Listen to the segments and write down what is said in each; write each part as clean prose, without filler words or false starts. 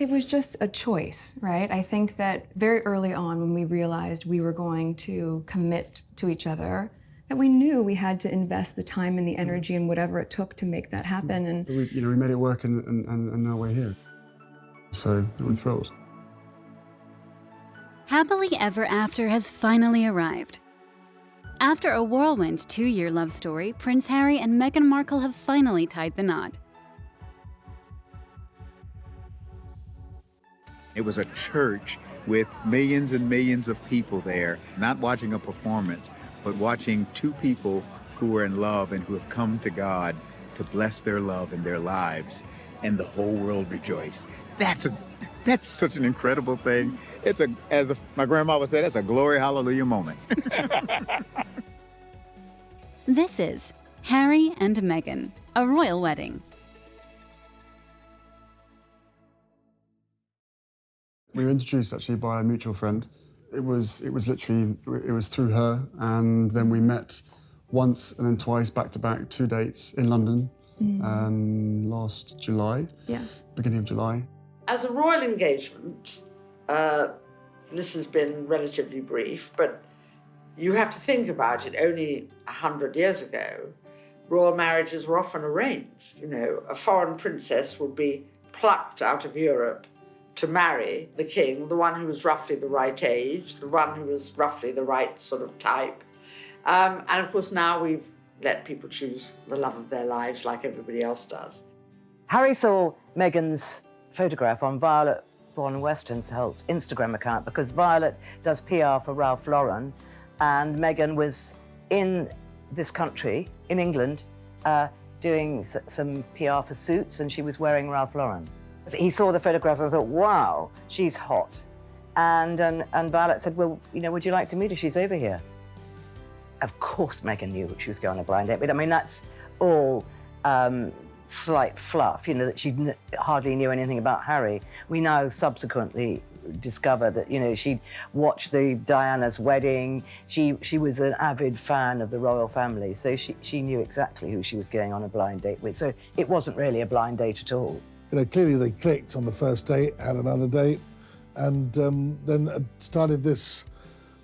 It was just a choice, right? I think that very early on when we realized we were going to commit to each other, that we knew we had to invest the time and the energy and whatever it took to make that happen. And we made it work, and now we're here. So I'm thrilled. Happily Ever After has finally arrived. After a whirlwind 2-year love story, Prince Harry and Meghan Markle have finally tied the knot. It was a church with millions and millions of people there, not watching a performance, but watching two people who were in love and who have come to God to bless their love in their lives, and the whole world rejoiced. That's such an incredible thing. It's as my grandma would say, that's a glory hallelujah moment. This is Harry and Meghan, a royal wedding. We were introduced actually by a mutual friend. It was through her, and then we met once and then twice back to back, 2 dates in London last July. yes. Beginning of July. As a royal engagement, this has been relatively brief, but you have to think about it. Only 100 years ago, royal marriages were often arranged. You know, a foreign princess would be plucked out of Europe to marry the king, the one who was roughly the right age, the one who was roughly the right sort of type. And of course now we've let people choose the love of their lives like everybody else does. Harry saw Meghan's photograph on Violet von Westenfeld's Instagram account because Violet does PR for Ralph Lauren, and Meghan was in this country, in England, doing some PR for Suits, and she was wearing Ralph Lauren. He saw the photograph and thought, wow, she's hot. And Violet said, well, you know, would you like to meet her? She's over here. Of course Meghan knew she was going on a blind date, but I mean, that's all slight fluff, you know, that she hardly knew anything about Harry. We now subsequently discover that, you know, she'd watched the Diana's wedding. She was an avid fan of the royal family, so she knew exactly who she was going on a blind date with. So it wasn't really a blind date at all. You know, clearly they clicked on the first date, had another date, and then started this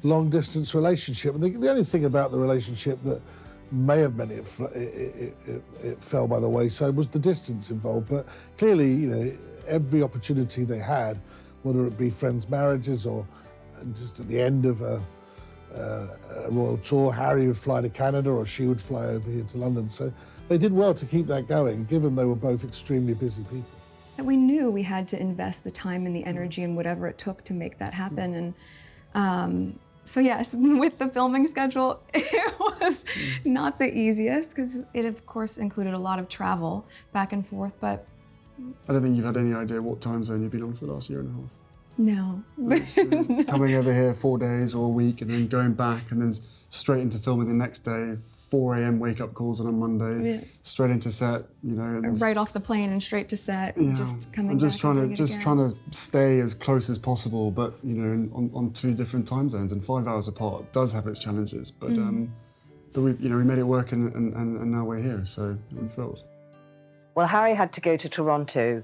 long-distance relationship. And the only thing about the relationship that may have meant it fell by the wayside was the distance involved. But clearly, you know, every opportunity they had, whether it be friends' marriages or just at the end of a royal tour, Harry would fly to Canada or she would fly over here to London. So they did well to keep that going, given they were both extremely busy people. That we knew we had to invest the time and the energy and whatever it took to make that happen. And so yes, with the filming schedule, it was not the easiest because it of course included a lot of travel back and forth, but... I don't think you've had any idea what time zone you've been on for the last year and a half. No. No. Coming over here 4 days or a week and then going back and then straight into filming the next day, 4 a.m. wake-up calls on a Monday, yes. Straight into set, you know. Right off the plane and straight to set, yeah, just coming I'm just back trying to stay as close as possible, but you know, on 2 different time zones and 5 hours apart does have its challenges. But but we made it work and now we're here, so I'm thrilled. Well, Harry had to go to Toronto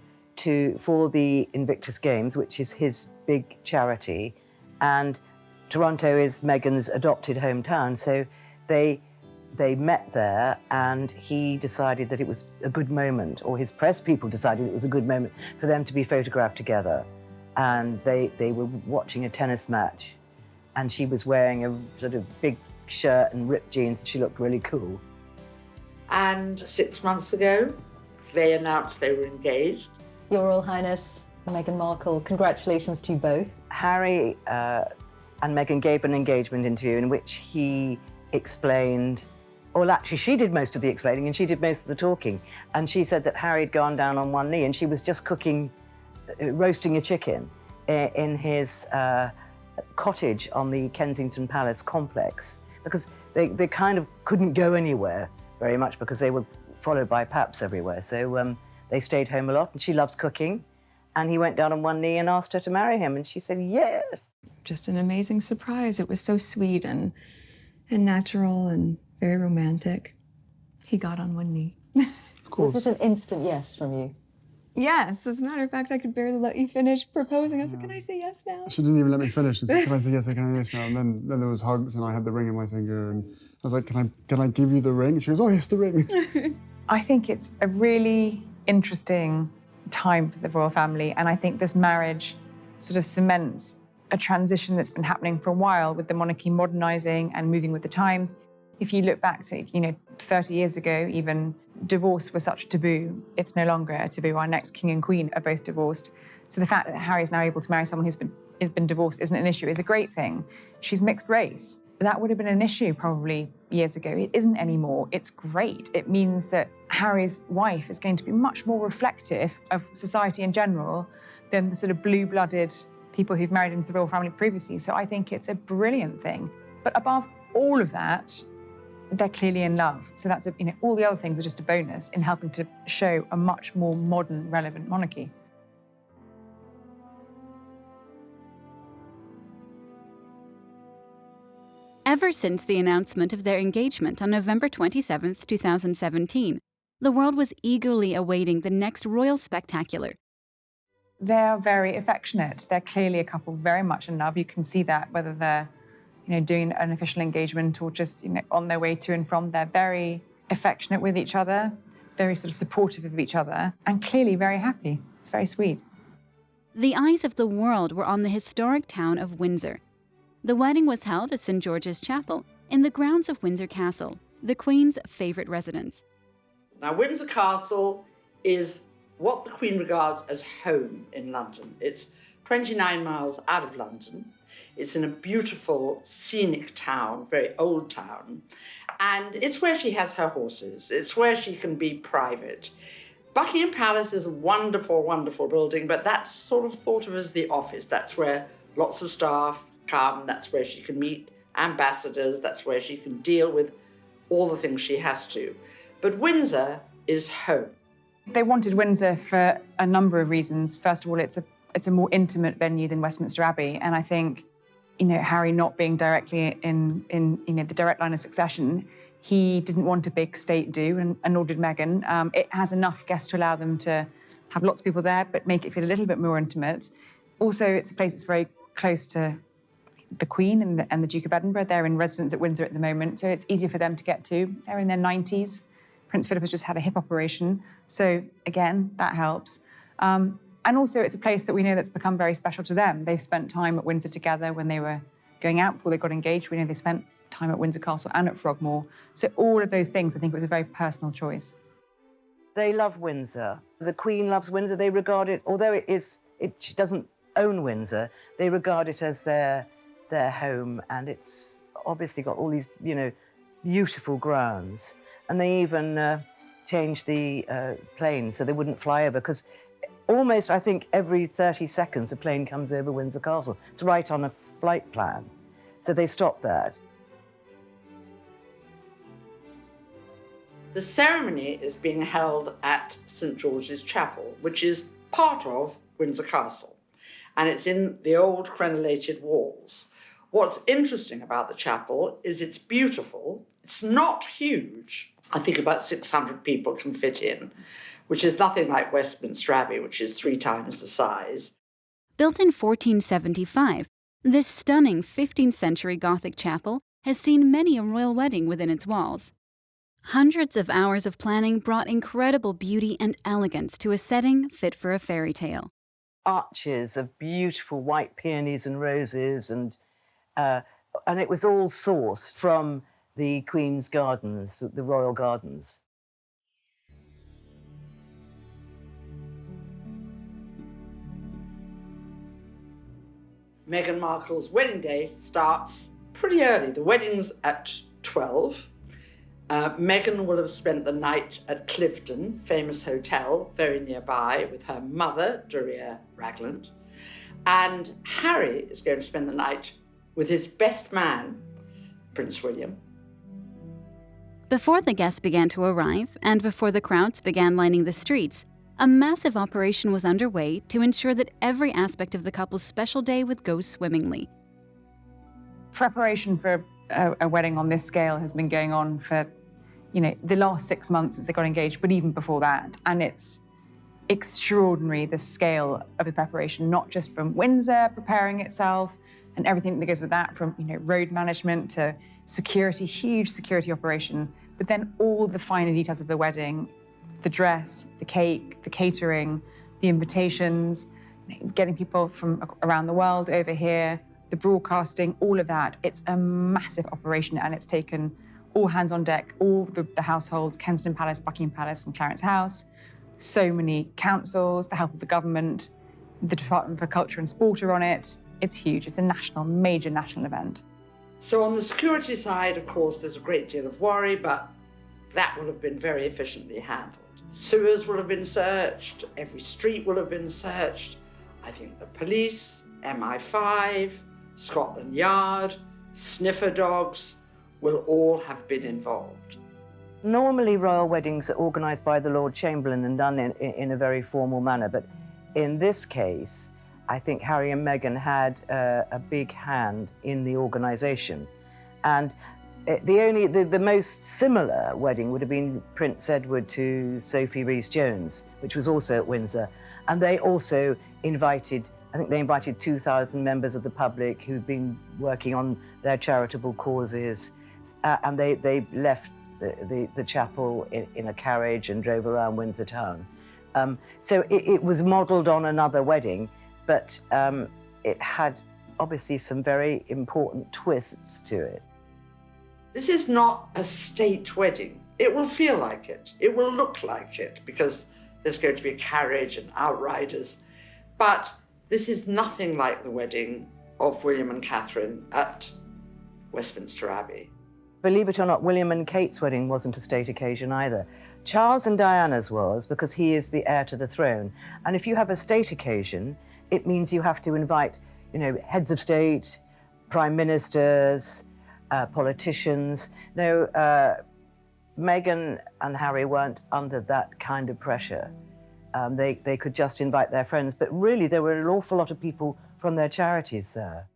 for the Invictus Games, which is his big charity, and Toronto is Meghan's adopted hometown, so they met there, and he decided that it was a good moment, or his press people decided it was a good moment for them to be photographed together. And they were watching a tennis match, and she was wearing a sort of big shirt and ripped jeans, and she looked really cool. And 6 months ago, they announced they were engaged. Your Royal Highness Meghan Markle, congratulations to you both. Harry and Meghan gave an engagement interview in which he explained, well, actually, she did most of the explaining and she did most of the talking. And she said that Harry had gone down on one knee and she was just roasting a chicken in his cottage on the Kensington Palace complex, because they kind of couldn't go anywhere very much because they were followed by paps everywhere. So they stayed home a lot, and she loves cooking. And he went down on one knee and asked her to marry him, and she said yes. Just an amazing surprise. It was so sweet and natural and very romantic. He got on one knee. Of course. Was it an instant yes from you? Yes, as a matter of fact, I could barely let you finish proposing. I was like, can I say yes now? She didn't even let me finish. She said, can I say yes, can I yes now? And then there was hugs and I had the ring in my finger and I was like, can I give you the ring? And she goes, oh yes, the ring. I think it's a really interesting time for the royal family, and I think this marriage sort of cements a transition that's been happening for a while with the monarchy modernising and moving with the times. If you look back to, 30 years ago, even, divorce was such a taboo. It's no longer a taboo. Our next king and queen are both divorced. So the fact that Harry is now able to marry someone who's been divorced isn't an issue, is a great thing. She's mixed race. That would have been an issue probably years ago. It isn't anymore. It's great. It means that Harry's wife is going to be much more reflective of society in general than the sort of blue-blooded people who've married into the royal family previously. So I think it's a brilliant thing. But above all of that, they're clearly in love. So that's, all the other things are just a bonus in helping to show a much more modern, relevant monarchy. Ever since the announcement of their engagement on November 27, 2017, the world was eagerly awaiting the next royal spectacular. They're very affectionate. They're clearly a couple very much in love. You can see that whether they're doing an official engagement or just on their way to and from. They're very affectionate with each other, very sort of supportive of each other, and clearly very happy. It's very sweet. The eyes of the world were on the historic town of Windsor. The wedding was held at St. George's Chapel in the grounds of Windsor Castle, the Queen's favourite residence. Now, Windsor Castle is what the Queen regards as home in London. It's 29 miles out of London. It's in a beautiful, scenic town, very old town, and it's where she has her horses. It's where she can be private. Buckingham Palace is a wonderful, wonderful building, but that's sort of thought of as the office. That's where lots of staff come. That's where she can meet ambassadors. That's where she can deal with all the things she has to. But Windsor is home. They wanted Windsor for a number of reasons. First of all, it's a more intimate venue than Westminster Abbey, and I think, Harry not being directly in the direct line of succession, he didn't want a big state do, and nor did Meghan. It has enough guests to allow them to have lots of people there, but make it feel a little bit more intimate. Also, it's a place that's very close to the Queen and the Duke of Edinburgh. They're in residence at Windsor at the moment, so it's easier for them to get to. They're in their 90s. Prince Philip has just had a hip operation, so again, that helps. And also, it's a place that we know that's become very special to them. They've spent time at Windsor together when they were going out before they got engaged. We know they spent time at Windsor Castle and at Frogmore. So all of those things, I think it was a very personal choice. They love Windsor. The Queen loves Windsor. They regard it, although she doesn't own Windsor, they regard it as their home, and it's obviously got all these, beautiful grounds. And they even changed the plane so they wouldn't fly over, because almost, I think, every 30 seconds a plane comes over Windsor Castle. It's right on a flight plan. So they stopped that. The ceremony is being held at St. George's Chapel, which is part of Windsor Castle, and it's in the old crenellated walls. What's interesting about the chapel is it's beautiful. It's not huge. I think about 600 people can fit in, which is nothing like Westminster Abbey, which is 3 times the size. Built in 1475, this stunning 15th century Gothic chapel has seen many a royal wedding within its walls. Hundreds of hours of planning brought incredible beauty and elegance to a setting fit for a fairy tale. Arches of beautiful white peonies and roses, and it was all sourced from the Queen's gardens, the royal gardens. Meghan Markle's wedding day starts pretty early. The wedding's at 12. Meghan will have spent the night at Clifton, famous hotel very nearby, with her mother, Doria Ragland. And Harry is going to spend the night with his best man, Prince William. Before the guests began to arrive, and before the crowds began lining the streets, a massive operation was underway to ensure that every aspect of the couple's special day would go swimmingly. Preparation for a wedding on this scale has been going on for, the last 6 months since they got engaged, but even before that. And it's extraordinary, the scale of the preparation, not just from Windsor preparing itself and everything that goes with that, from road management to security, huge security operation, but then all the finer details of the wedding, the dress, the cake, the catering, the invitations, getting people from around the world over here, the broadcasting, all of that. It's a massive operation, and it's taken all hands on deck, all the households, Kensington Palace, Buckingham Palace, and Clarence House, so many councils, the help of the government, the Department for Culture and Sport are on it. It's huge. It's a major national event. So on the security side, of course, there's a great deal of worry, but that will have been very efficiently handled. Sewers will have been searched, every street will have been searched. I think the police, MI5, Scotland Yard, sniffer dogs will all have been involved. Normally, royal weddings are organised by the Lord Chamberlain and done in a very formal manner, but in this case, I think Harry and Meghan had a big hand in the organisation. And the most similar wedding would have been Prince Edward to Sophie Rhys-Jones, which was also at Windsor. And they also invited, I think they invited 2,000 members of the public who'd been working on their charitable causes. And they left the chapel in a carriage and drove around Windsor town. So it was modelled on another wedding, but it had obviously some very important twists to it. This is not a state wedding. It will feel like it. It will look like it because there's going to be a carriage and outriders. But this is nothing like the wedding of William and Catherine at Westminster Abbey. Believe it or not, William and Kate's wedding wasn't a state occasion either. Charles and Diana's was, because he is the heir to the throne. And if you have a state occasion, it means you have to invite, heads of state, prime ministers, politicians. No, Meghan and Harry weren't under that kind of pressure. They could just invite their friends, but really there were an awful lot of people from their charities there.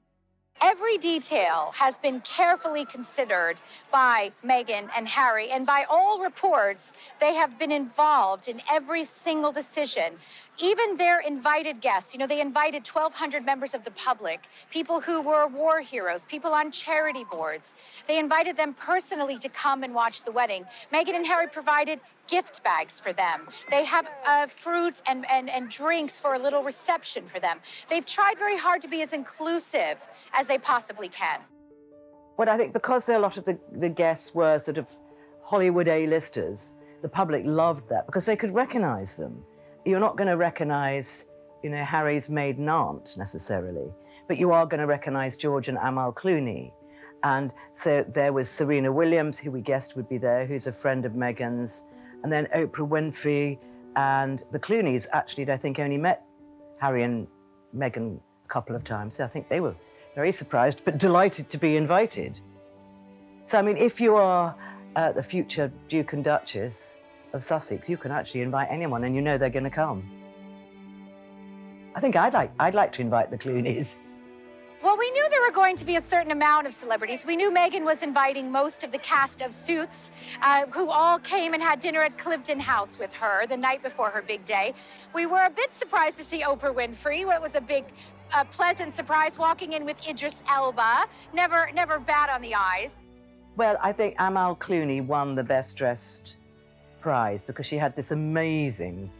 Every detail has been carefully considered by Meghan and Harry, and by all reports, they have been involved in every single decision. Even their invited guests, they invited 1,200 members of the public, people who were war heroes, people on charity boards. They invited them personally to come and watch the wedding. Meghan and Harry provided gift bags for them. They have fruit and drinks for a little reception for them. They've tried very hard to be as inclusive as they possibly can. But I think because a lot of the guests were sort of Hollywood A-listers, the public loved that because they could recognize them. You're not going to recognize, Harry's maiden aunt necessarily, but you are going to recognize George and Amal Clooney. And so there was Serena Williams, who we guessed would be there, who's a friend of Meghan's. And then Oprah Winfrey and the Clooneys actually, I think, only met Harry and Meghan a couple of times. So I think they were very surprised, but delighted to be invited. So, I mean, if you are the future Duke and Duchess of Sussex, you can actually invite anyone and they're going to come. I think I'd like to invite the Clooneys. Well, we knew there were going to be a certain amount of celebrities. We knew Meghan was inviting most of the cast of Suits, who all came and had dinner at Clifton House with her the night before her big day. We were a bit surprised to see Oprah Winfrey. It was a pleasant surprise walking in with Idris Elba. Never bad on the eyes. Well, I think Amal Clooney won the Best Dressed prize because she had this amazing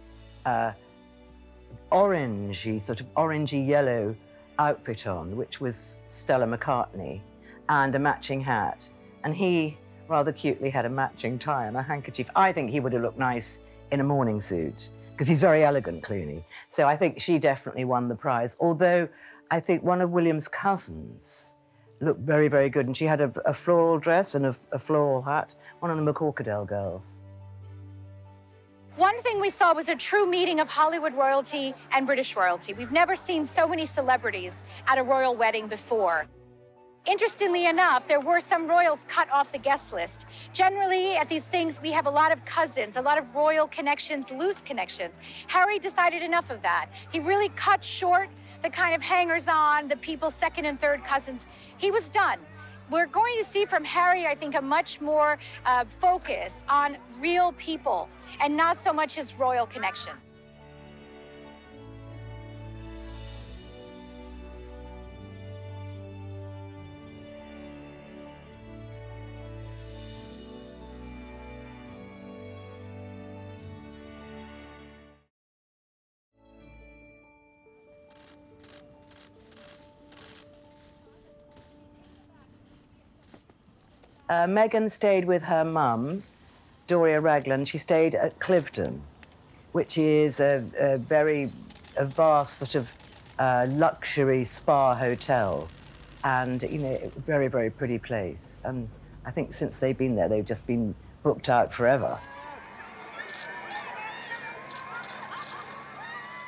orangey, sort of orangey yellow outfit on, which was Stella McCartney, and a matching hat. And he rather cutely had a matching tie and a handkerchief. I think he would have looked nice in a morning suit because he's very elegant, Clooney. So I think she definitely won the prize. Although I think one of William's cousins looked very, very good. And she had a floral dress and a floral hat, one of the McCorkadale girls. One thing we saw was a true meeting of Hollywood royalty and British royalty. We've never seen so many celebrities at a royal wedding before. Interestingly enough, there were some royals cut off the guest list. Generally, at these things, we have a lot of cousins, a lot of royal connections, loose connections. Harry decided enough of that. He really cut short the kind of hangers-on, the people, second and third cousins. He was done. We're going to see from Harry, I think, a much more focus on real people and not so much his royal connection. Meghan stayed with her mum, Doria Ragland. She stayed at Cliveden, which is a vast sort of luxury spa hotel, and very, very pretty place. And I think since they've been there, they've just been booked out forever.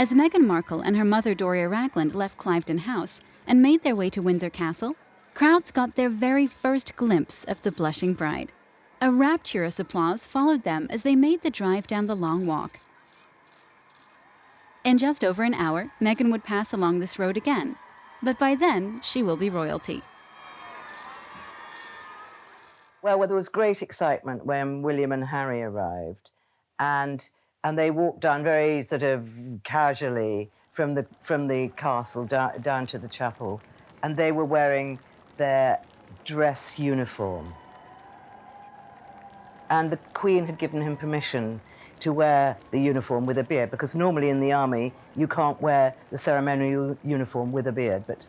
As Meghan Markle and her mother Doria Ragland left Cliveden House and made their way to Windsor Castle, crowds got their very first glimpse of the blushing bride. A rapturous applause followed them as they made the drive down the long walk. In just over an hour, Meghan would pass along this road again, but by then she will be royalty. Well, there was great excitement when William and Harry arrived, and they walked down very sort of casually from the castle down to the chapel, and they were wearing their dress uniform. And the Queen had given him permission to wear the uniform with a beard, because normally in the army you can't wear the ceremonial uniform with a beard, but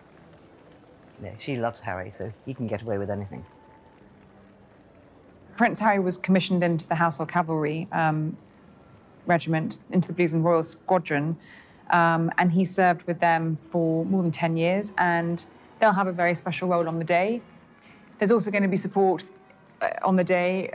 she loves Harry, so he can get away with anything. Prince Harry was commissioned into the Household Cavalry Regiment, into the Blues and Royals Squadron, and he served with them for more than 10 years, and they'll have a very special role on the day. There's also going to be support on the day.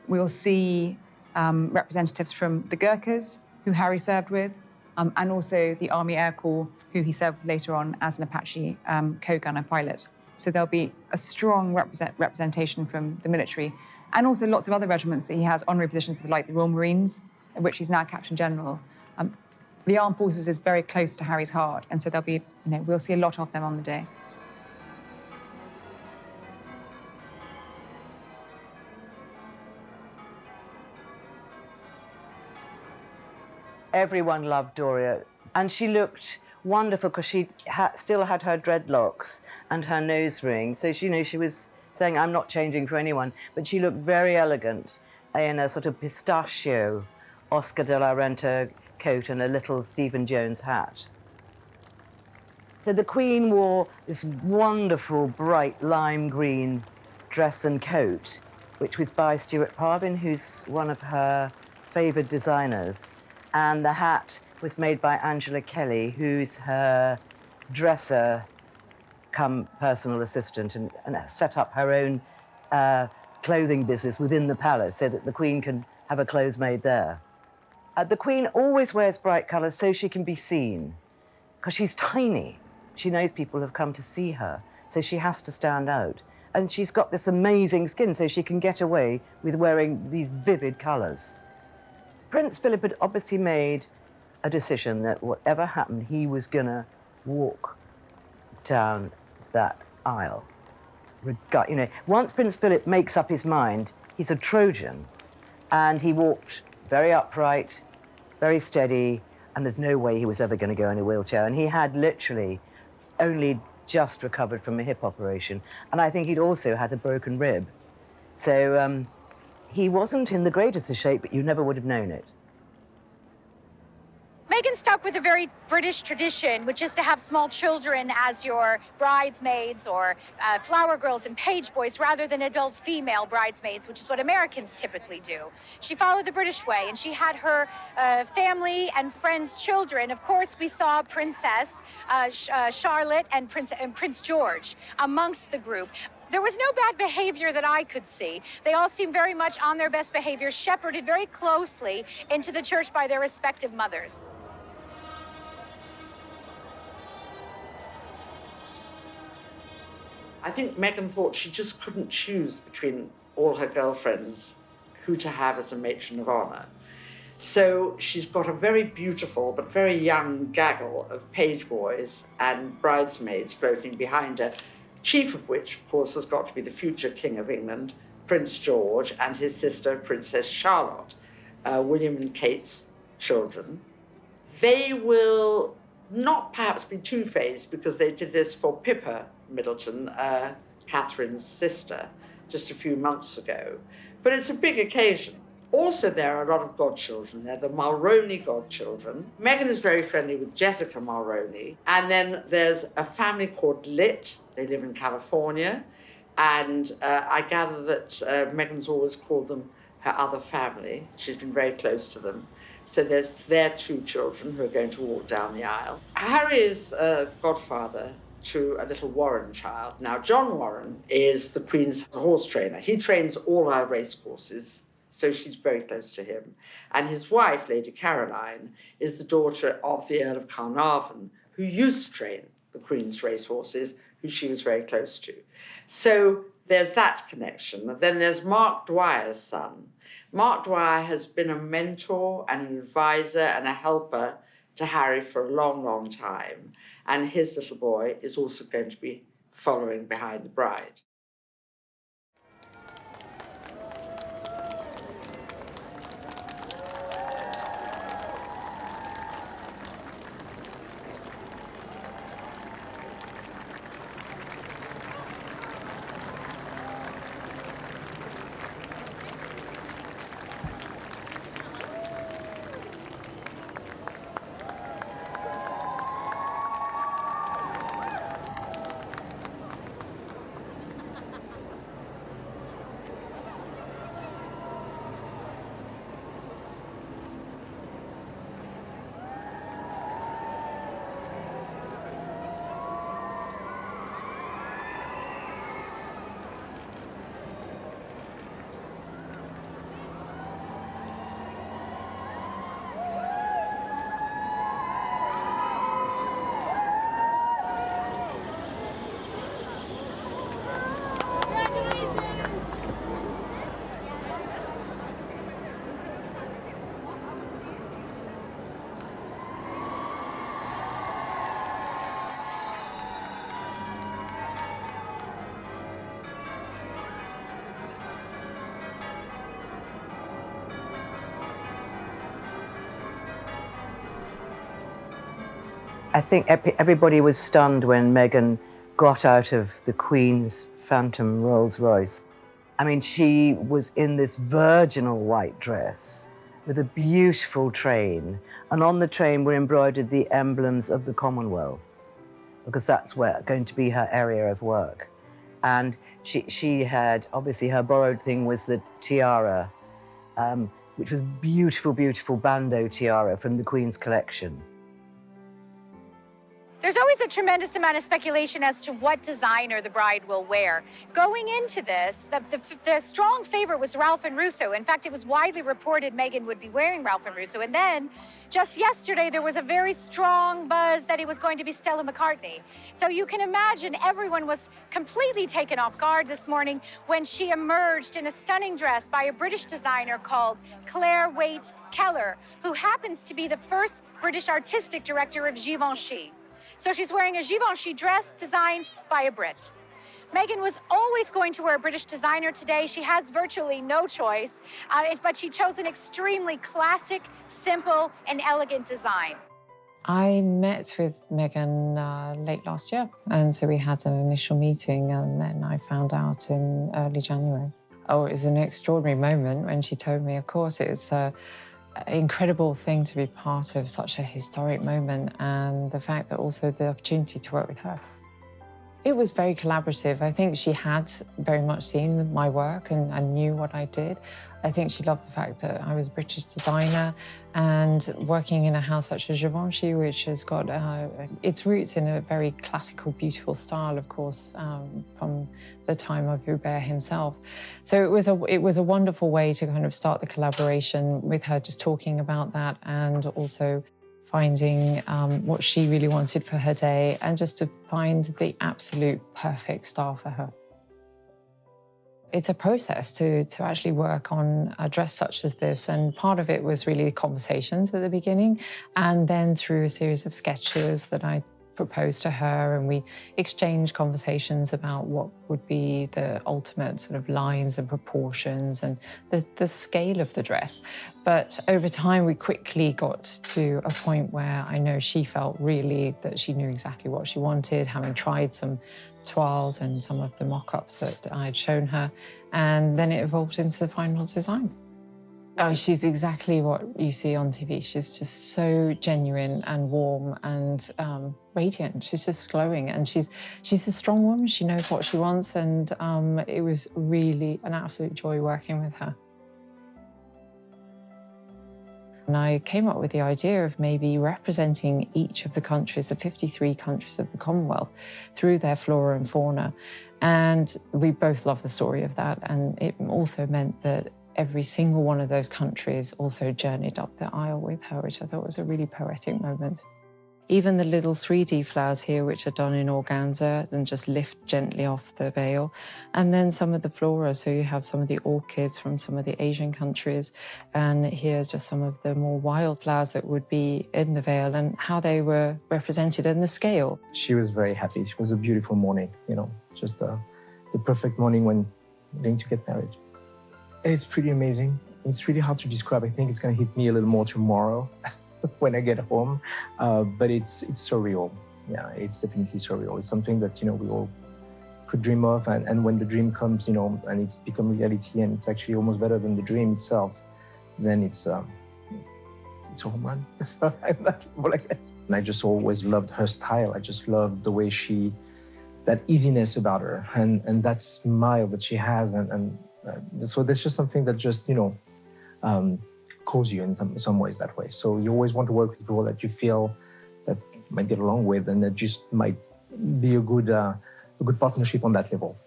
We'll see representatives from the Gurkhas, who Harry served with, and also the Army Air Corps, who he served later on as an Apache co-gunner pilot. So there'll be a strong representation from the military, and also lots of other regiments that he has honorary positions with, like the Royal Marines, in which he's now Captain General. The Armed Forces is very close to Harry's heart, and so there'll be, we'll see a lot of them on the day. Everyone loved Doria, and she looked wonderful because she still had her dreadlocks and her nose ring. So she was saying, "I'm not changing for anyone," but she looked very elegant in a sort of pistachio Oscar de la Renta coat and a little Stephen Jones hat. So the Queen wore this wonderful bright lime green dress and coat, which was by Stuart Parvin, who's one of her favoured designers. And the hat was made by Angela Kelly, who's her dresser come personal assistant, and set up her own clothing business within the palace so that the Queen can have her clothes made there. The Queen always wears bright colours so she can be seen, because she's tiny. She knows people have come to see her, so she has to stand out. And she's got this amazing skin, so she can get away with wearing these vivid colours. Prince Philip had obviously made a decision that whatever happened, he was going to walk down that aisle. Once Prince Philip makes up his mind, he's a Trojan, and he walked very upright, very steady, and there's no way he was ever going to go in a wheelchair. And he had literally only just recovered from a hip operation, and I think he'd also had a broken rib. So he wasn't in the greatest of shape, but you never would have known it. Meghan stuck with a very British tradition, which is to have small children as your bridesmaids or flower girls and page boys, rather than adult female bridesmaids, which is what Americans typically do. She followed the British way, and she had her family and friends' children. Of course, we saw Princess Charlotte and Prince George amongst the group. There was no bad behavior that I could see. They all seemed very much on their best behavior, shepherded very closely into the church by their respective mothers. I think Meghan thought she just couldn't choose between all her girlfriends who to have as a matron of honour. So she's got a very beautiful but very young gaggle of page boys and bridesmaids floating behind her, chief of which, of course, has got to be the future King of England, Prince George, and his sister, Princess Charlotte, William and Kate's children. They will not perhaps be two-faced, because they did this for Pippa Middleton, Catherine's sister, just a few months ago. But it's a big occasion. Also, there are a lot of godchildren. They're the Mulroney godchildren. Meghan is very friendly with Jessica Mulroney. And then there's a family called Litt. They live in California. And I gather that Meghan's always called them her other family. She's been very close to them. So there's their 2 children who are going to walk down the aisle. Harry is a godfather to a little Warren child. Now, John Warren is the Queen's horse trainer. He trains all her race horses, so she's very close to him. And his wife, Lady Caroline, is the daughter of the Earl of Carnarvon, who used to train the Queen's racehorses, who she was very close to. So there's that connection. Then there's Mark Dwyer's son. Mark Dwyer has been a mentor and an advisor and a helper to Harry for a long, long time. And his little boy is also going to be following behind the bride. I think everybody was stunned when Meghan got out of the Queen's Phantom Rolls Royce. I mean, she was in this virginal white dress with a beautiful train, and on the train were embroidered the emblems of the Commonwealth, because that's where going to be her area of work. And she had, obviously her borrowed thing was the tiara, which was beautiful, beautiful bandeau tiara from the Queen's collection. There's always a tremendous amount of speculation as to what designer the bride will wear. Going into this, the strong favorite was Ralph and Russo. In fact, it was widely reported Meghan would be wearing Ralph and Russo. And then, just yesterday, there was a very strong buzz that it was going to be Stella McCartney. So you can imagine everyone was completely taken off guard this morning when she emerged in a stunning dress by a British designer called Claire Waite Keller, who happens to be the first British artistic director of Givenchy. So she's wearing a Givenchy dress designed by a Brit. Meghan was always going to wear a British designer today. She has virtually no choice, but she chose an extremely classic, simple, and elegant design. I met with Meghan late last year, and so we had an initial meeting, and then I found out in early January. Oh, it was an extraordinary moment when she told me. Of course, it's incredible thing to be part of such a historic moment, and the fact that also the opportunity to work with her. It was very collaborative. I think she had very much seen my work and knew what I did. I think she loved the fact that I was a British designer and working in a house such as Givenchy, which has got its roots in a very classical, beautiful style, of course, from the time of Hubert himself. So it was a wonderful way to kind of start the collaboration with her, just talking about that, and also finding what she really wanted for her day, and just to find the absolute perfect style for her. It's a process to actually work on a dress such as this, and part of it was really conversations at the beginning, and then through a series of sketches that I proposed to her, and we exchanged conversations about what would be the ultimate sort of lines and proportions and the scale of the dress. But over time, we quickly got to a point where I know she felt really that she knew exactly what she wanted, having tried some toiles and some of the mock-ups that I had shown her, and then it evolved into the final design. Oh, she's exactly what you see on TV. She's just so genuine and warm and radiant. She's just glowing, and she's a strong woman. She knows what she wants, and it was really an absolute joy working with her. And I came up with the idea of maybe representing each of the countries, the 53 countries of the Commonwealth, through their flora and fauna. And we both love the story of that. And it also meant that every single one of those countries also journeyed up the aisle with her, which I thought was a really poetic moment. Even the little 3D flowers here, which are done in organza and just lift gently off the veil. And then some of the flora, so you have some of the orchids from some of the Asian countries. And here's just some of the more wild flowers that would be in the veil and how they were represented in the scale. She was very happy. It was a beautiful morning, you know, just the perfect morning when going to get married. It's pretty amazing. It's really hard to describe. I think it's going to hit me a little more tomorrow when I get home, but it's surreal. Yeah, it's definitely surreal. It's something that, you know, we all could dream of, and when the dream comes, you know, and it's become reality, and it's actually almost better than the dream itself, then it's a home run. I'm not able, I guess. And I just always loved her style. I just loved the way that easiness about her, and that smile that she has, and so there's just something that just, you know, calls you in some ways that way. So you always want to work with people that you feel that you might get along with, and that just might be a good partnership on that level.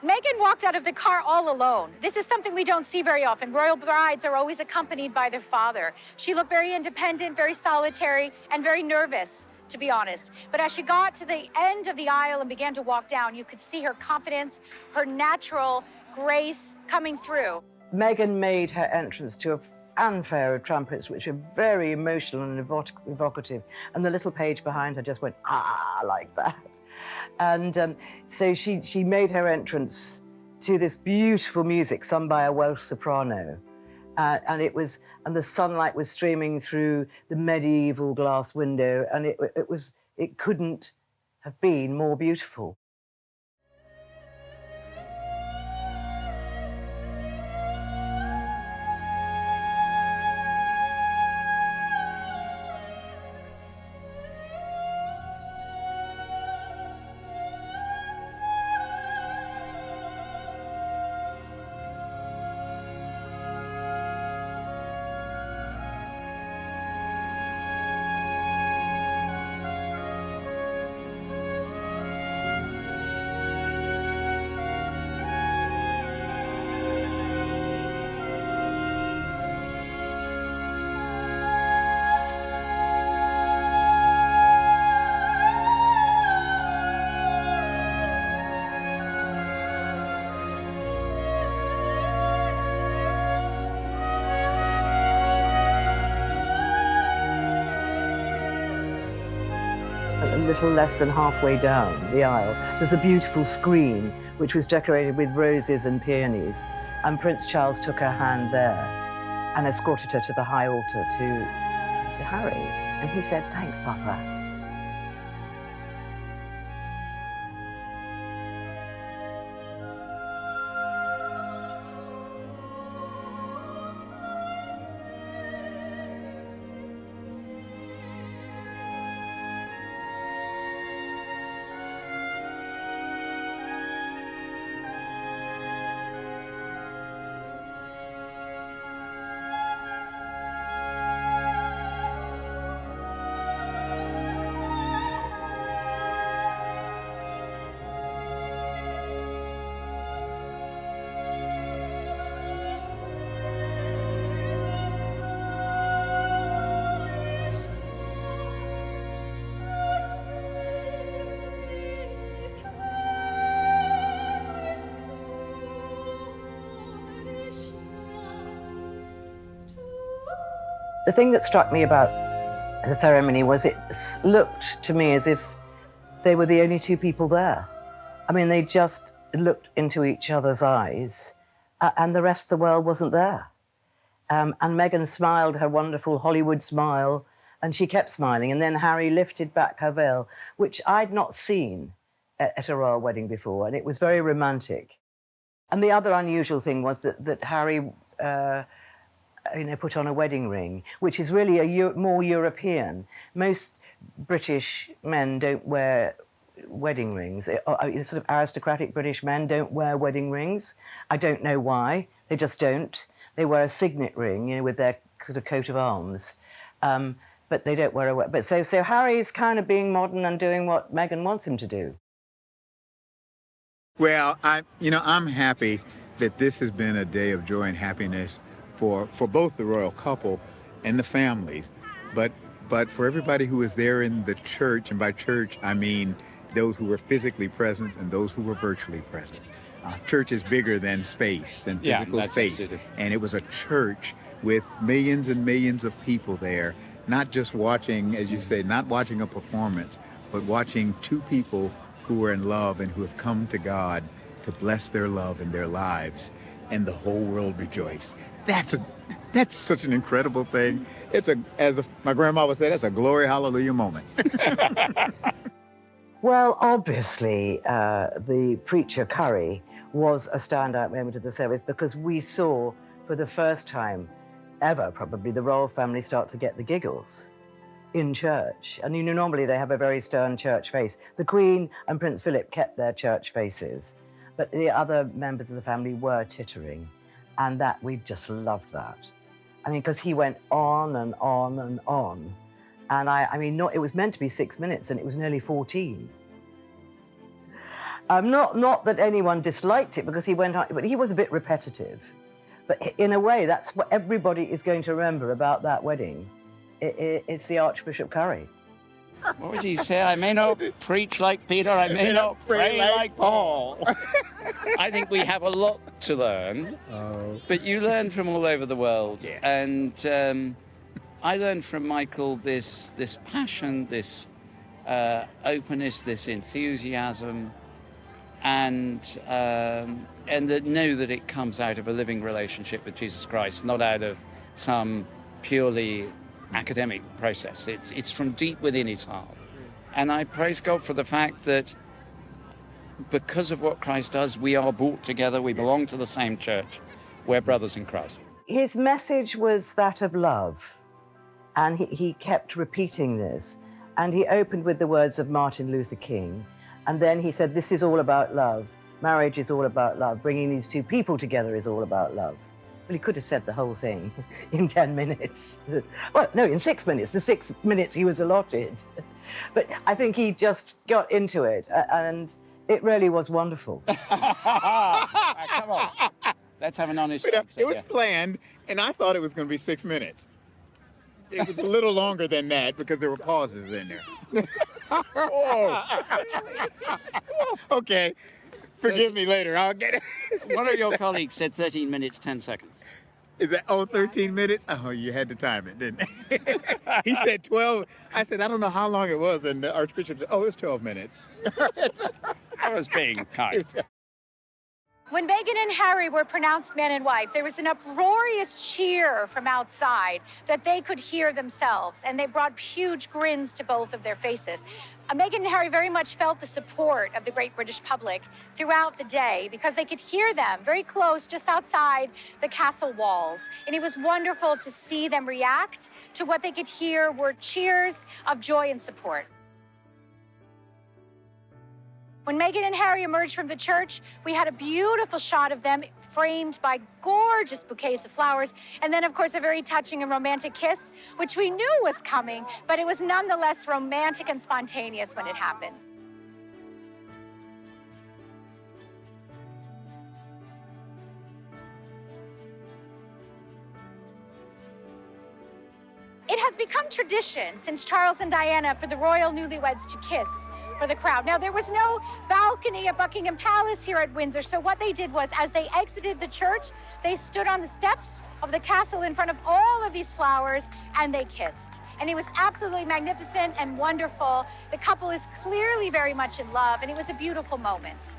Meghan walked out of the car all alone. This is something we don't see very often. Royal brides are always accompanied by their father. She looked very independent, very solitary, and very nervous, to be honest. But as she got to the end of the aisle and began to walk down, you could see her confidence, her natural grace coming through. Meghan made her entrance to a fanfare of trumpets, which were very emotional and evocative. And the little page behind her just went, ah, like that. And so she made her entrance to this beautiful music sung by a Welsh soprano. And the sunlight was streaming through the medieval glass window, and it couldn't have been more beautiful. A little less than halfway down the aisle, there's a beautiful screen which was decorated with roses and peonies, and Prince Charles took her hand there and escorted her to the high altar to Harry, and he said, "Thanks, Papa." The thing that struck me about the ceremony was it looked to me as if they were the only two people there. I mean, they just looked into each other's eyes and the rest of the world wasn't there. And Meghan smiled her wonderful Hollywood smile, and she kept smiling. And then Harry lifted back her veil, which I'd not seen at a royal wedding before, and it was very romantic. And the other unusual thing was that Harry put on a wedding ring, which is really more European. Most British men don't wear wedding rings. Sort of aristocratic British men don't wear wedding rings. I don't know why. They just don't. They wear a signet ring, with their sort of coat of arms. But they don't wear a... But so Harry's kind of being modern and doing what Meghan wants him to do. Well, I'm happy that this has been a day of joy and happiness for both the royal couple and the families, but for everybody who was there in the church, and by church I mean those who were physically present and those who were virtually present. Church is bigger than space, than physical space, absolutely. and it was a church with millions and millions of people there, not just watching, as you say, not watching a performance, but watching two people who are in love and who have come to God to bless their love in their lives, and the whole world rejoiced. That's such an incredible thing. As my grandma would say, that's a glory hallelujah moment. Well, obviously, the preacher Curry was a standout moment of the service because we saw, for the first time ever, probably, the royal family start to get the giggles in church. And normally they have a very stern church face. The Queen and Prince Philip kept their church faces, but the other members of the family were tittering, and we just loved that. Because he went on and on and on. And it was meant to be 6 minutes, and it was nearly 14. Not that anyone disliked it, because he went on, but he was a bit repetitive. But in a way, that's what everybody is going to remember about that wedding. It's the Archbishop Curry. What was he say? I may not preach like Peter, I may not pray like Paul. I think we have a lot to learn, but you learn from all over the world. Yeah. And I learned from Michael this passion, this openness, this enthusiasm, and that know that it comes out of a living relationship with Jesus Christ, not out of some purely academic process. It's from deep within his heart. And I praise God for the fact that because of what Christ does, we are brought together, we belong to the same church, we're brothers in Christ. His message was that of love, and he kept repeating this. And he opened with the words of Martin Luther King, and then he said, this is all about love. Marriage is all about love. Bringing these two people together is all about love. Well, he could have said the whole thing in 10 minutes. Well, no, in 6 minutes, the 6 minutes he was allotted. But I think he just got into it, and it really was wonderful. Come on. Let's have an honest answer. It was planned, and I thought it was going to be 6 minutes. It was a little longer than that because there were pauses in there. Okay. Forgive me later. I'll get it. One of your colleagues said 13 minutes, 10 seconds. Is that 13 minutes? Oh, you had to time it, didn't you? He said 12. I said, I don't know how long it was. And the Archbishop said, it was 12 minutes. I was being kind. When Meghan and Harry were pronounced man and wife, there was an uproarious cheer from outside that they could hear themselves, and they brought huge grins to both of their faces. Meghan and Harry very much felt the support of the great British public throughout the day because they could hear them very close, just outside the castle walls. And it was wonderful to see them react to what they could hear were cheers of joy and support. When Meghan and Harry emerged from the church, we had a beautiful shot of them framed by gorgeous bouquets of flowers, and then, of course, a very touching and romantic kiss, which we knew was coming, but it was nonetheless romantic and spontaneous when it happened. It has become tradition since Charles and Diana for the royal newlyweds to kiss for the crowd. Now, there was no balcony at Buckingham Palace here at Windsor, so what they did was, as they exited the church, they stood on the steps of the castle in front of all of these flowers, and they kissed. And it was absolutely magnificent and wonderful. The couple is clearly very much in love, and it was a beautiful moment.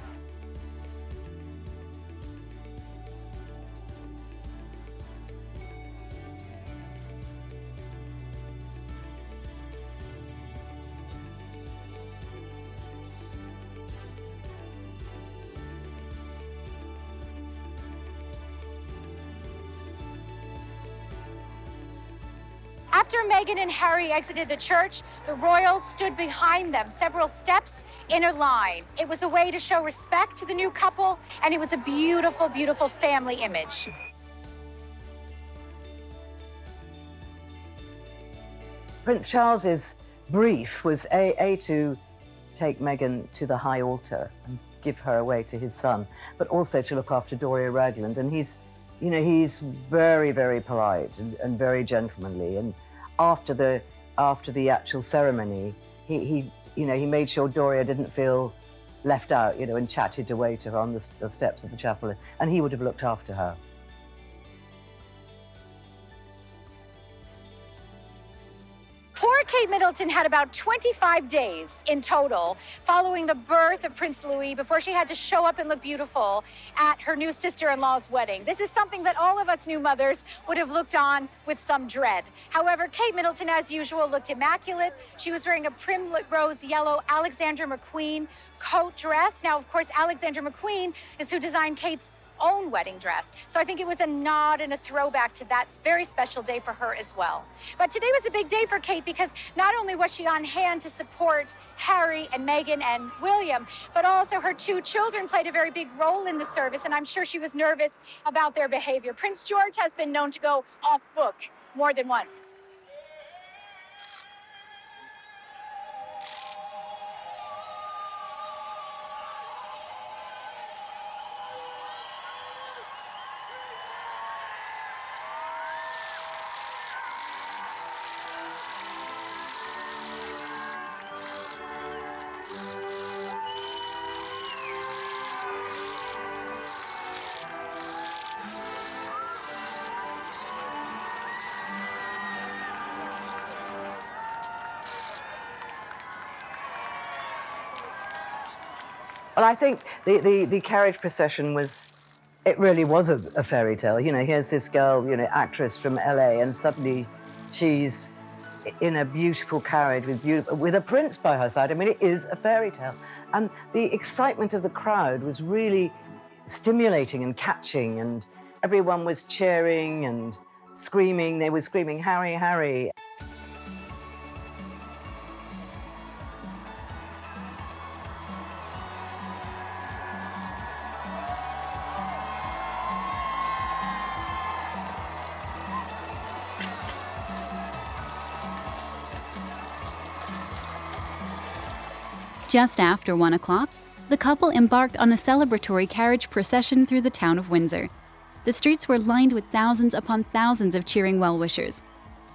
After Meghan and Harry exited the church, the royals stood behind them, several steps in a line. It was a way to show respect to the new couple, and it was a beautiful, beautiful family image. Prince Charles's brief was to take Meghan to the high altar and give her away to his son, but also to look after Doria Ragland. And he's very, very polite and very gentlemanly. And after the actual ceremony, he made sure Doria didn't feel left out, and chatted away to her on the steps of the chapel, and he would have looked after her. Poor Kate Middleton had about 25 days in total following the birth of Prince Louis before she had to show up and look beautiful at her new sister-in-law's wedding. This is something that all of us new mothers would have looked on with some dread. However, Kate Middleton, as usual, looked immaculate. She was wearing a primrose yellow Alexander McQueen coat dress. Now, of course, Alexander McQueen is who designed Kate's own wedding dress. So I think it was a nod and a throwback to that very special day for her as well. But today was a big day for Kate because not only was she on hand to support Harry and Meghan and William, but also her two children played a very big role in the service, and I'm sure she was nervous about their behavior. Prince George has been known to go off book more than once. Well, I think the carriage procession it really was a fairy tale. Here's this girl, actress from LA, and suddenly she's in a beautiful carriage with a prince by her side. I mean, it is a fairy tale. And the excitement of the crowd was really stimulating and catching, and everyone was cheering and screaming. They were screaming, "Harry, Harry." Just after 1 o'clock, the couple embarked on a celebratory carriage procession through the town of Windsor. The streets were lined with thousands upon thousands of cheering well-wishers.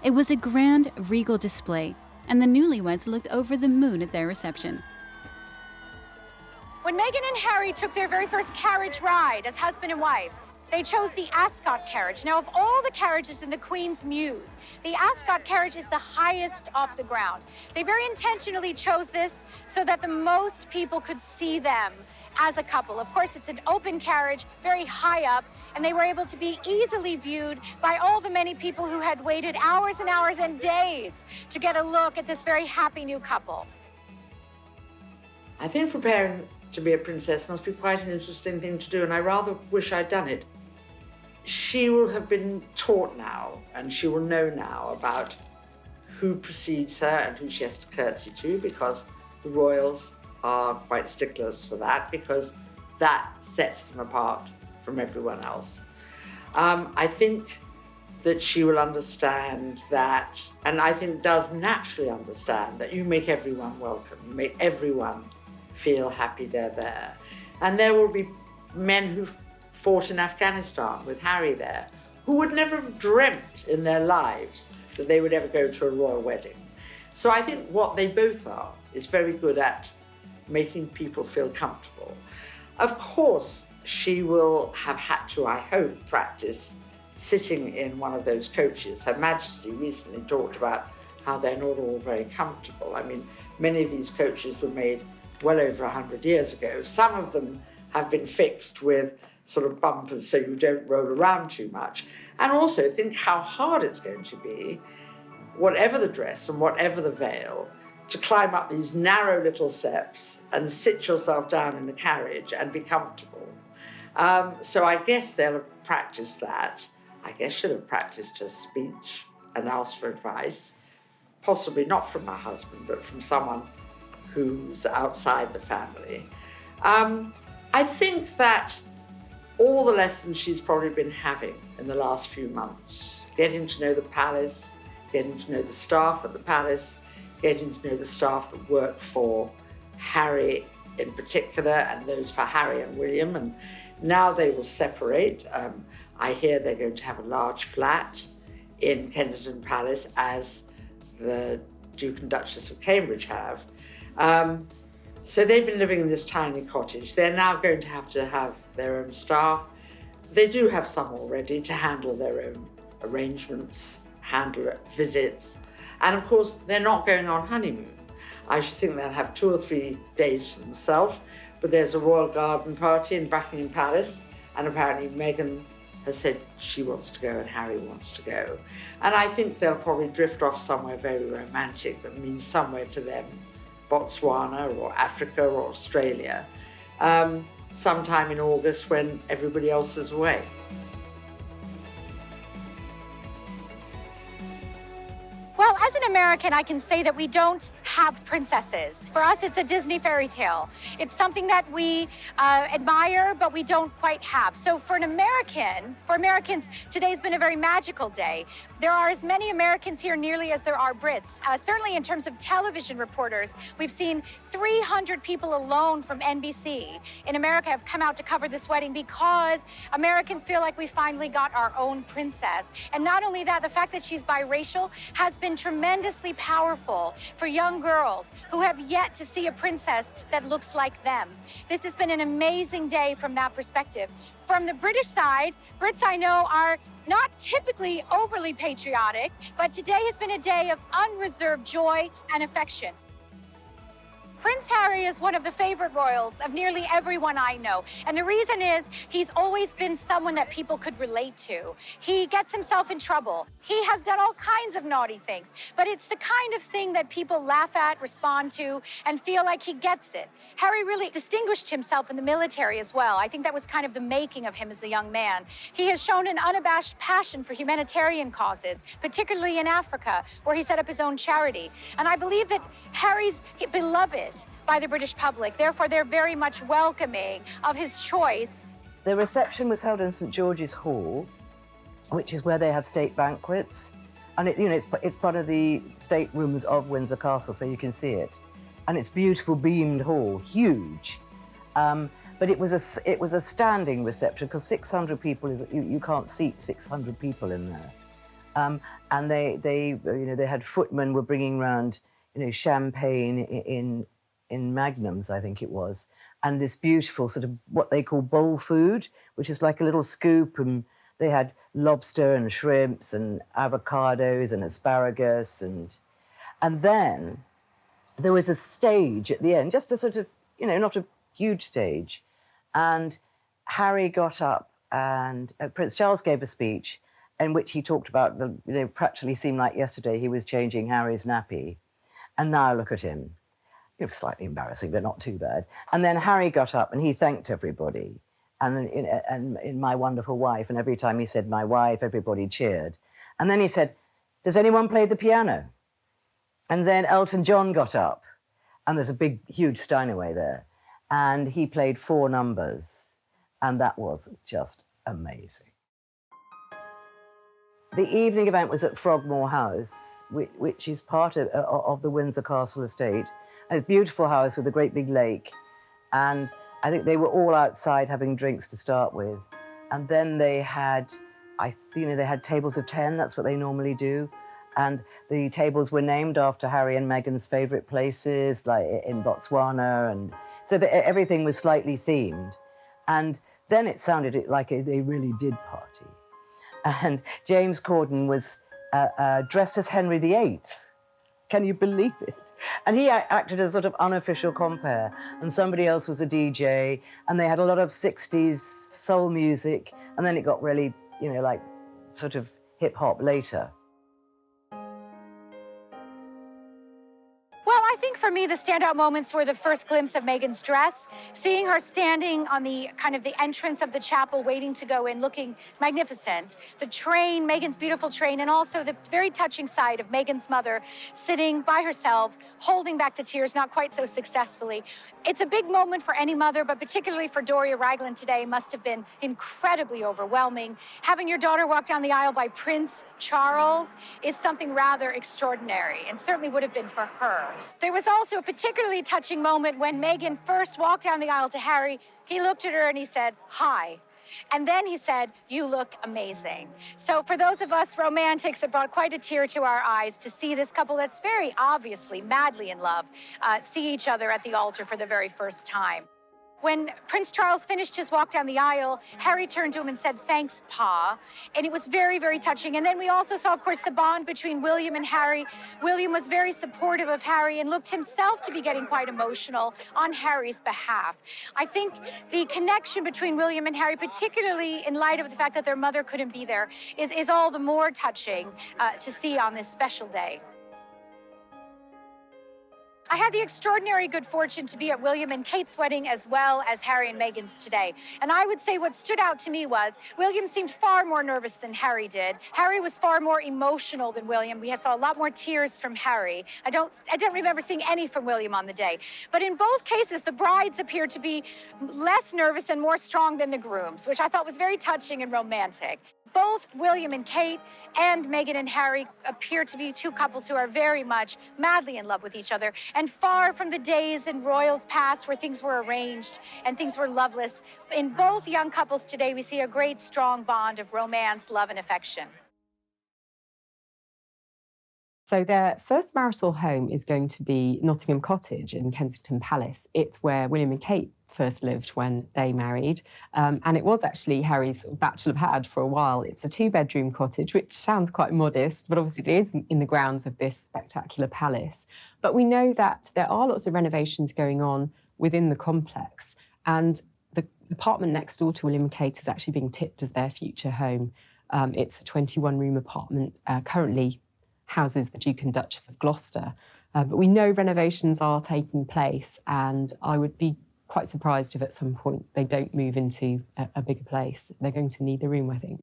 It was a grand, regal display, and the newlyweds looked over the moon at their reception. When Meghan and Harry took their very first carriage ride as husband and wife, they chose the Ascot carriage. Now, of all the carriages in the Queen's Mews, the Ascot carriage is the highest off the ground. They very intentionally chose this so that the most people could see them as a couple. Of course, it's an open carriage, very high up, and they were able to be easily viewed by all the many people who had waited hours and hours and days to get a look at this very happy new couple. I think preparing to be a princess must be quite an interesting thing to do, and I rather wish I'd done it. She will have been taught now, and she will know now about who precedes her and who she has to curtsy to, because the royals are quite sticklers for that, because that sets them apart from everyone else. I think that she will understand that, and I think does naturally understand, that you make everyone welcome, you make everyone feel happy they're there. And there will be men who've fought in Afghanistan with Harry there, who would never have dreamt in their lives that they would ever go to a royal wedding. So I think what they both are is very good at making people feel comfortable. Of course, she will have had to, I hope, practice sitting in one of those coaches. Her Majesty recently talked about how they're not all very comfortable. I mean, many of these coaches were made well over 100 years ago. Some of them have been fixed with sort of bumpers so you don't roll around too much. And also think how hard it's going to be, whatever the dress and whatever the veil, to climb up these narrow little steps and sit yourself down in the carriage and be comfortable. So I guess they'll have practiced that. I guess she'll have practiced her speech and ask for advice, possibly not from my husband, but from someone who's outside the family. I think that all the lessons she's probably been having in the last few months, getting to know the palace, getting to know the staff at the palace, getting to know the staff that work for Harry in particular, and those for Harry and William, and now they will separate. I hear they're going to have a large flat in Kensington Palace, as the Duke and Duchess of Cambridge have. So they've been living in this tiny cottage. They're now going to have their own staff. They do have some already to handle their own arrangements, handle visits. And of course, they're not going on honeymoon. I should think they'll have 2 or 3 days to themselves, but there's a royal garden party in Buckingham Palace, and apparently Meghan has said she wants to go and Harry wants to go. And I think they'll probably drift off somewhere very romantic that means somewhere to them, Botswana or Africa or Australia, sometime in August when everybody else is away. Well, as an American, I can say that we don't have princesses. For us, it's a Disney fairy tale. It's something that we admire, but we don't quite have. So for Americans, today's been a very magical day. There are as many Americans here nearly as there are Brits. Certainly in terms of television reporters, we've seen 300 people alone from NBC in America have come out to cover this wedding because Americans feel like we finally got our own princess. And not only that, the fact that she's biracial has been tremendously powerful for young girls who have yet to see a princess that looks like them. This has been an amazing day from that perspective. From the British side, Brits I know are not typically overly patriotic, but today has been a day of unreserved joy and affection. Prince Harry is one of the favorite royals of nearly everyone I know. And the reason is he's always been someone that people could relate to. He gets himself in trouble. He has done all kinds of naughty things, but it's the kind of thing that people laugh at, respond to, and feel like he gets it. Harry really distinguished himself in the military as well. I think that was kind of the making of him as a young man. He has shown an unabashed passion for humanitarian causes, particularly in Africa, where he set up his own charity. And I believe that Harry's beloved by the British public. Therefore, they're very much welcoming of his choice. The reception was held in St George's Hall, which is where they have state banquets. And it's part of the state rooms of Windsor Castle, so you can see it. And it's beautiful beamed hall, huge. But it was a standing reception because 600 people you can't seat 600 people in there. And they had footmen were bringing around champagne in magnums, I think it was, and this beautiful sort of what they call bowl food, which is like a little scoop, and they had lobster and shrimps and avocados and asparagus, and then there was a stage at the end, just a sort of, not a huge stage, and Harry got up and Prince Charles gave a speech in which he talked about practically seemed like yesterday he was changing Harry's nappy, and now look at him. It was slightly embarrassing, but not too bad. And then Harry got up and he thanked everybody. And in My Wonderful Wife, and every time he said my wife, everybody cheered. And then he said, does anyone play the piano? And then Elton John got up, and there's a big, huge Steinway there. And he played 4 numbers, and that was just amazing. The evening event was at Frogmore House, which is part of the Windsor Castle estate. A beautiful house with a great big lake. And I think they were all outside having drinks to start with. And then they had, they had tables of 10, that's what they normally do. And the tables were named after Harry and Meghan's favorite places, like in Botswana. And so everything was slightly themed. And then it sounded like they really did party. And James Corden was dressed as Henry VIII. Can you believe it? And he acted as a sort of unofficial compere, and somebody else was a DJ, and they had a lot of 60s soul music, and then it got really, like sort of hip-hop later. Well, I think for me, the standout moments were the first glimpse of Meghan's dress, seeing her standing on the kind of the entrance of the chapel, waiting to go in, looking magnificent. The train, Meghan's beautiful train, and also the very touching sight of Meghan's mother sitting by herself, holding back the tears, not quite so successfully. It's a big moment for any mother, but particularly for Doria Ragland today must have been incredibly overwhelming. Having your daughter walk down the aisle by Prince Charles is something rather extraordinary, and certainly would have been for her. There was also a particularly touching moment when Meghan first walked down the aisle to Harry. He looked at her and he said, "Hi." And then he said, "You look amazing." So for those of us romantics, it brought quite a tear to our eyes to see this couple that's very obviously madly in love see each other at the altar for the very first time. When Prince Charles finished his walk down the aisle, Harry turned to him and said, "Thanks, Pa." And it was very, very touching. And then we also saw, of course, the bond between William and Harry. William was very supportive of Harry and looked himself to be getting quite emotional on Harry's behalf. I think the connection between William and Harry, particularly in light of the fact that their mother couldn't be there, is all the more touching to see on this special day. I had the extraordinary good fortune to be at William and Kate's wedding as well as Harry and Meghan's today. And I would say what stood out to me was William seemed far more nervous than Harry did. Harry was far more emotional than William. We saw a lot more tears from Harry. I don't remember seeing any from William on the day. But in both cases, the brides appeared to be less nervous and more strong than the grooms, which I thought was very touching and romantic. Both William and Kate and Meghan and Harry appear to be two couples who are very much madly in love with each other, and far from the days in royals past where things were arranged and things were loveless. In both young couples today, we see a great, strong bond of romance, love, and affection. So their first marital home is going to be Nottingham Cottage in Kensington Palace. It's where William and Kate first lived when they married. And it was actually Harry's bachelor pad for a while. It's a 2-bedroom cottage, which sounds quite modest, but obviously it is in the grounds of this spectacular palace. But we know that there are lots of renovations going on within the complex. And the apartment next door to William and Kate is actually being tipped as their future home. It's a 21-room apartment, currently houses the Duke and Duchess of Gloucester. But we know renovations are taking place, and I would be quite surprised if at some point they don't move into a bigger place. They're going to need the room, I think.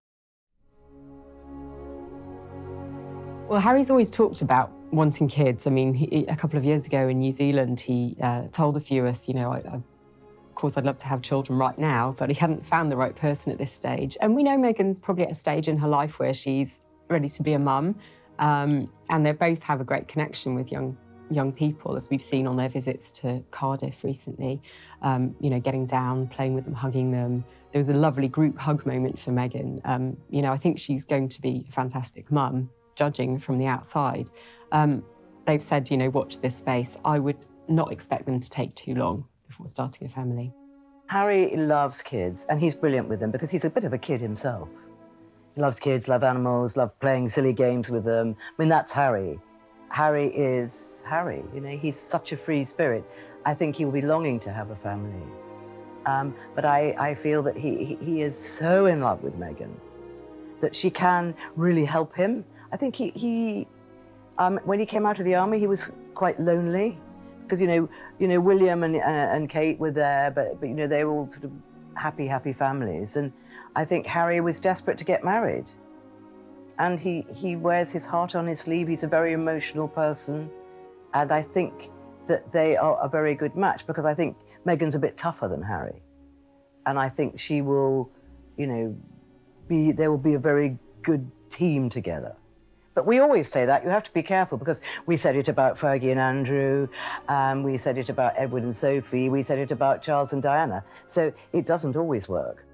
Well, Harry's always talked about wanting kids. I mean, a couple of years ago in New Zealand, he told a few of us, you know, of course, I'd love to have children right now, but he hadn't found the right person at this stage. And we know Meghan's probably at a stage in her life where she's ready to be a mum, and they both have a great connection with young people, as we've seen on their visits to Cardiff recently, you know, getting down, playing with them, hugging them. There was a lovely group hug moment for Meghan. You know, I think she's going to be a fantastic mum, judging from the outside. They've said, you know, watch this space. I would not expect them to take too long before starting a family. Harry loves kids, and he's brilliant with them because he's a bit of a kid himself. He loves kids, loves animals, loves playing silly games with them. I mean, that's Harry. Harry is Harry, you know, he's such a free spirit. I think he will be longing to have a family. But I feel that he is so in love with Meghan that she can really help him. I think he when he came out of the army, he was quite lonely because, you know, William and Kate were there, but you know, they were all sort of happy families. And I think Harry was desperate to get married. And he wears his heart on his sleeve. He's a very emotional person. And I think that they are a very good match because I think Meghan's a bit tougher than Harry. And I think she will, you know, there will be a very good team together. But we always say that. You have to be careful because we said it about Fergie and Andrew. We said it about Edward and Sophie. We said it about Charles and Diana. So it doesn't always work.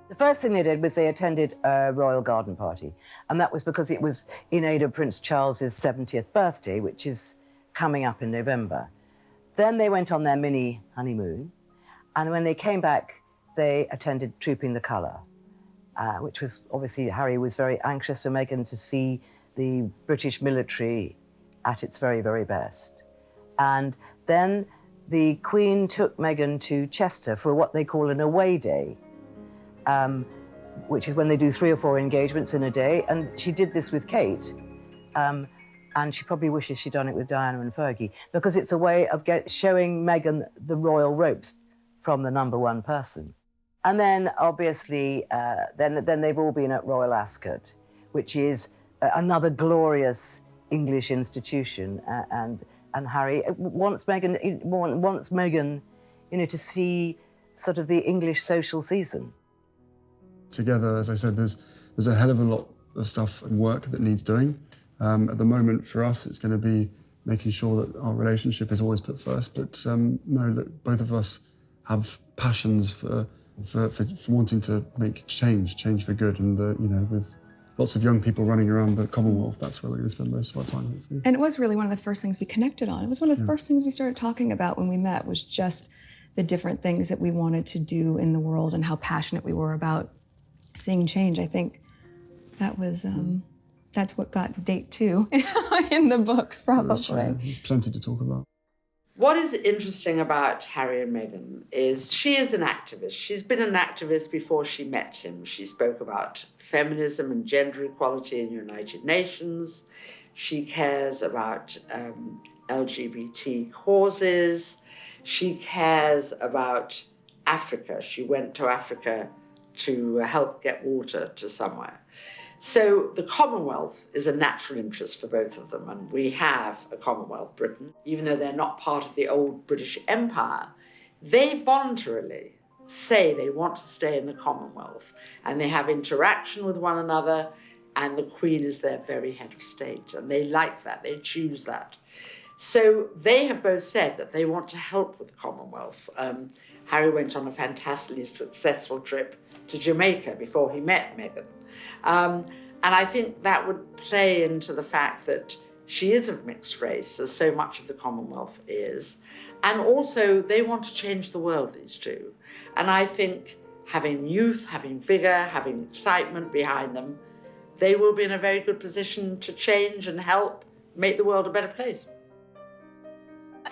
The first thing they did was they attended a royal garden party, and that was because it was in aid of Prince Charles's 70th birthday, which is coming up in November. Then they went on their mini honeymoon, and when they came back, they attended Trooping the Colour, which was obviously, Harry was very anxious for Meghan to see the British military at its very, very best. And then the Queen took Meghan to Chester for what they call an away day, which is when they do 3 or 4 engagements in a day. And she did this with Kate. And she probably wishes she'd done it with Diana and Fergie, because it's a way of showing Meghan the royal ropes from the number one person. And then, obviously, then they've all been at Royal Ascot, which is another glorious English institution. And Harry wants Meghan, you know, to see sort of the English social season. Together, as I said, there's a hell of a lot of stuff and work that needs doing. At the moment, for us, it's going to be making sure that our relationship is always put first. But no, look, both of us have passions for wanting to make change for good, and you know, with lots of young people running around the Commonwealth, that's where we're going to spend most of our time, hopefully. And it was really one of the first things we connected on. It was one of the first things we started talking about when we met, was just the different things that we wanted to do in the world and how passionate we were about seeing change. I think that was, that's what got date 2 in the books, probably. Plenty to talk about. What is interesting about Harry and Meghan is she is an activist. She's been an activist before she met him. She spoke about feminism and gender equality in the United Nations. She cares about LGBT causes. She cares about Africa. She went to Africa to help get water to somewhere. So the Commonwealth is a natural interest for both of them, and we have a Commonwealth, Britain. Even though they're not part of the old British Empire, they voluntarily say they want to stay in the Commonwealth, and they have interaction with one another, and the Queen is their very head of state, and they like that, they choose that. So they have both said that they want to help with the Commonwealth. Harry went on a fantastically successful trip to Jamaica before he met Meghan. And I think that would play into the fact that she is of mixed race, as so much of the Commonwealth is. And also, they want to change the world, these two. And I think having youth, having vigor, having excitement behind them, they will be in a very good position to change and help make the world a better place.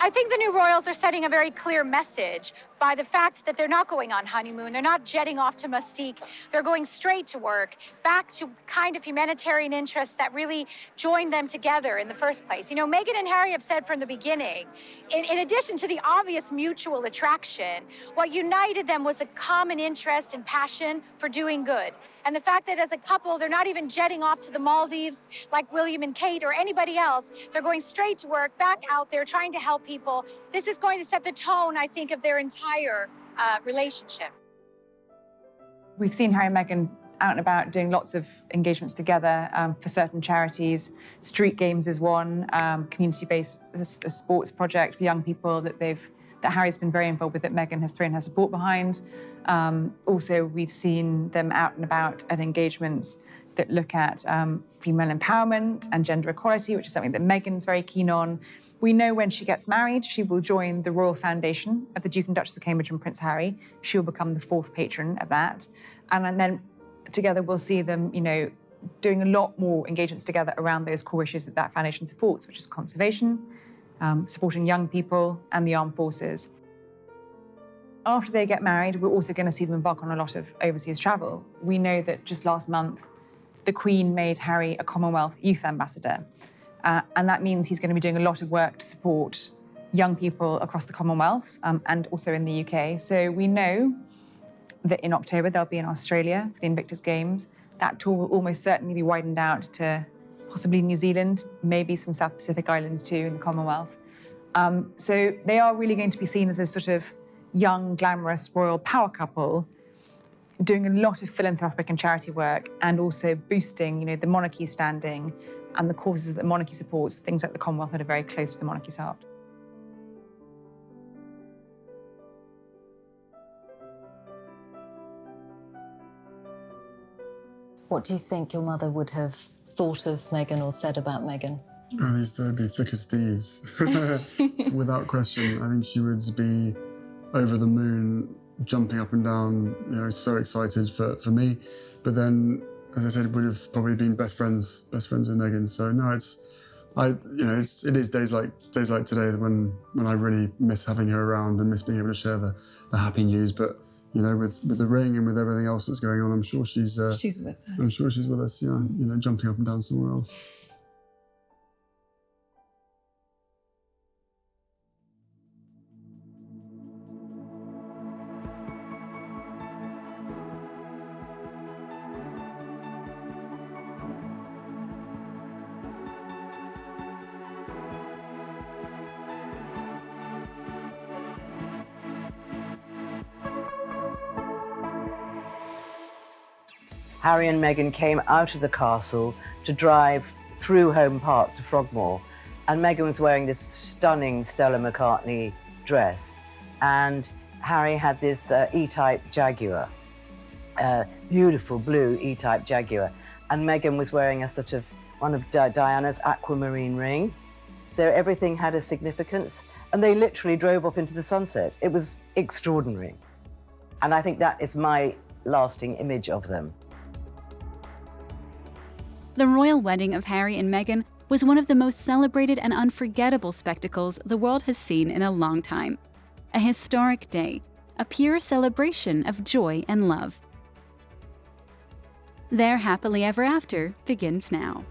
I think the new royals are sending a very clear message by the fact that they're not going on honeymoon, they're not jetting off to Mustique, they're going straight to work, back to kind of humanitarian interests that really joined them together in the first place. You know, Meghan and Harry have said from the beginning, in addition to the obvious mutual attraction, what united them was a common interest and passion for doing good. And the fact that as a couple, they're not even jetting off to the Maldives like William and Kate or anybody else. They're going straight to work, back out there, trying to help people. This is going to set the tone, I think, of their entire relationship. We've seen Harry and Meghan out and about doing lots of engagements together for certain charities. Street Games is one, community-based sports project for young people that Harry's been very involved with, that Meghan has thrown her support behind. Also, we've seen them out and about at engagements that look at female empowerment and gender equality, which is something that Meghan's very keen on. We know when she gets married, she will join the Royal Foundation of the Duke and Duchess of Cambridge and Prince Harry. She will become the 4th patron of that. And then together we'll see them, you know, doing a lot more engagements together around those core issues that that foundation supports, which is conservation, supporting young people and the armed forces. After they get married, we're also going to see them embark on a lot of overseas travel. We know that just last month, the Queen made Harry a Commonwealth Youth Ambassador. And that means he's going to be doing a lot of work to support young people across the Commonwealth and also in the UK. So we know that in October, they'll be in Australia for the Invictus Games. That tour will almost certainly be widened out to possibly New Zealand, maybe some South Pacific islands too in the Commonwealth. So they are really going to be seen as a sort of young, glamorous royal power couple doing a lot of philanthropic and charity work and also boosting, you know, the monarchy's standing and the causes that the monarchy supports, things like the Commonwealth that are very close to the monarchy's heart. What do you think your mother would have thought of Meghan or said about Meghan? Oh, they'd be thick as thieves. Without question. I think she would be over the moon, jumping up and down, you know, so excited for me. But then, as I said, would have probably been best friends with Meghan. So no, it is days like today when I really miss having her around and miss being able to share the happy news. But you know, with the ring and with everything else that's going on, I'm sure she's with us. I'm sure she's with us. Yeah, you know, jumping up and down somewhere else. Harry and Meghan came out of the castle to drive through Home Park to Frogmore. And Meghan was wearing this stunning Stella McCartney dress. And Harry had this E-type Jaguar, beautiful blue E-type Jaguar. And Meghan was wearing a sort of one of Diana's aquamarine ring. So everything had a significance. And they literally drove off into the sunset. It was extraordinary. And I think that is my lasting image of them. The royal wedding of Harry and Meghan was one of the most celebrated and unforgettable spectacles the world has seen in a long time. A historic day, a pure celebration of joy and love. Their happily ever after begins now.